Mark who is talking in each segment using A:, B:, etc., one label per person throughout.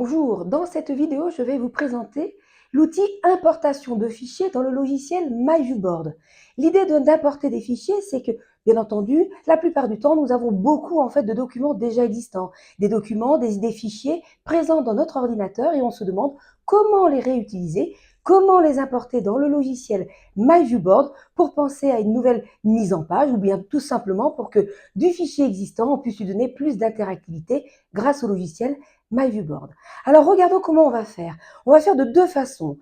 A: Bonjour, dans cette vidéo, je vais vous présenter l'outil importation de fichiers dans le logiciel MyViewBoard. L'idée d'importer des fichiers, c'est que, bien entendu, la plupart du temps, nous avons beaucoup de documents déjà existants, des documents, des fichiers présents dans notre ordinateur et on se demande comment les réutiliser, comment les importer dans le logiciel MyViewBoard pour penser à une nouvelle mise en page ou bien tout simplement pour que du fichier existant, on puisse lui donner plus d'interactivité grâce au logiciel MyViewBoard. Alors, regardons comment on va faire. On va faire de deux façons.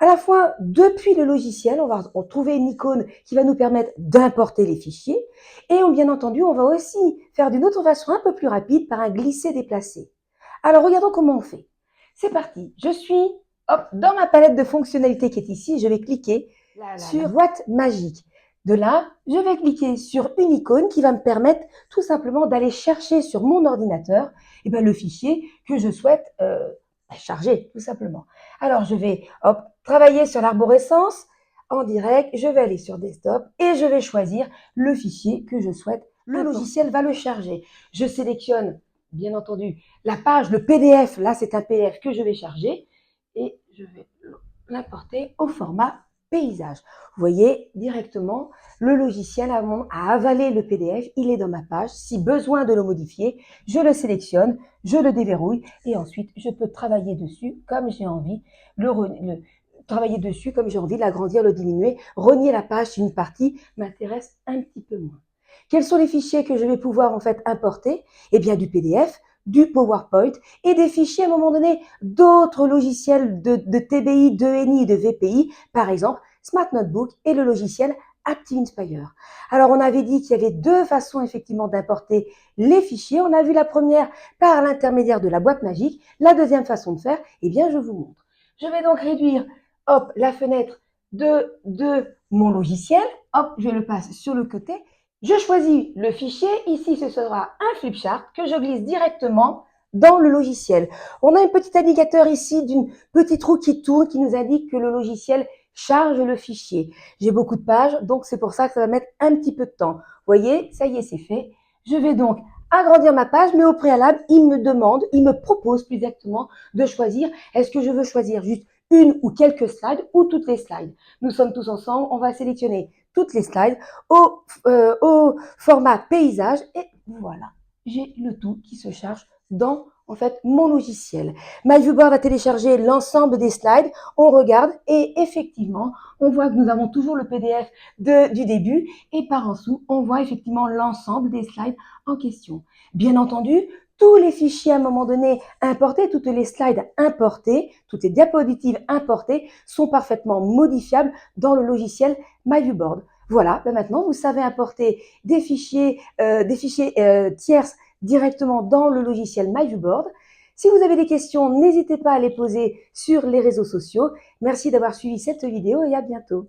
A: À la fois, depuis le logiciel, on va trouver une icône qui va nous permettre d'importer les fichiers. Et bien entendu, on va aussi faire d'une autre façon un peu plus rapide par un glisser-déplacer. Alors, regardons comment on fait. C'est parti. Je suis dans ma palette de fonctionnalités qui est ici. Je vais cliquer sur la boîte magique. De là, je vais cliquer sur une icône qui va me permettre tout simplement d'aller chercher sur mon ordinateur le fichier que je souhaite charger, tout simplement. Alors, je vais travailler sur l'arborescence en direct. Je vais aller sur Desktop et je vais choisir le fichier que je souhaite. Le logiciel va le charger. Je sélectionne, bien entendu, la page, le PDF. Là, c'est un PDF que je vais charger et je vais l'importer au format paysage. Vous voyez directement, le logiciel a avalé le PDF, il est dans ma page. Si besoin de le modifier, je le sélectionne, je le déverrouille et ensuite je peux travailler dessus comme j'ai envie, travailler dessus comme j'ai envie, l'agrandir, le diminuer, renier la page si une partie m'intéresse un petit peu moins. Quels sont les fichiers que je vais pouvoir importer? Eh bien du PDF, du PowerPoint et des fichiers à un moment donné d'autres logiciels de TBI, d'ENI, de VPI, par exemple Smart Notebook et le logiciel ActiveInspire. Alors on avait dit qu'il y avait deux façons effectivement d'importer les fichiers. On a vu la première par l'intermédiaire de la boîte magique. La deuxième façon de faire, eh bien je vous montre. Je vais donc réduire la fenêtre de mon logiciel. Je le passe sur le côté. Je choisis le fichier. Ici, ce sera un flipchart que je glisse directement dans le logiciel. On a un petit indicateur ici d'une petite roue qui tourne qui nous indique que le logiciel charge le fichier. J'ai beaucoup de pages, donc c'est pour ça que ça va mettre un petit peu de temps. Vous voyez, ça y est, c'est fait. Je vais donc agrandir ma page, mais au préalable, il me propose plus exactement de choisir, est-ce que je veux choisir juste une ou quelques slides ou toutes les slides. Nous sommes tous ensemble, on va sélectionner toutes les slides au format paysage et voilà, j'ai le tout qui se charge dans mon logiciel. MyViewBoard va télécharger l'ensemble des slides, on regarde et effectivement, on voit que nous avons toujours le PDF du début et par en dessous, on voit effectivement l'ensemble des slides en question. Bien entendu, tous les fichiers à un moment donné importés, toutes les slides importées, toutes les diapositives importées sont parfaitement modifiables dans le logiciel MyViewBoard. Voilà, maintenant vous savez importer des fichiers tierces directement dans le logiciel MyViewBoard. Si vous avez des questions, n'hésitez pas à les poser sur les réseaux sociaux. Merci d'avoir suivi cette vidéo et à bientôt.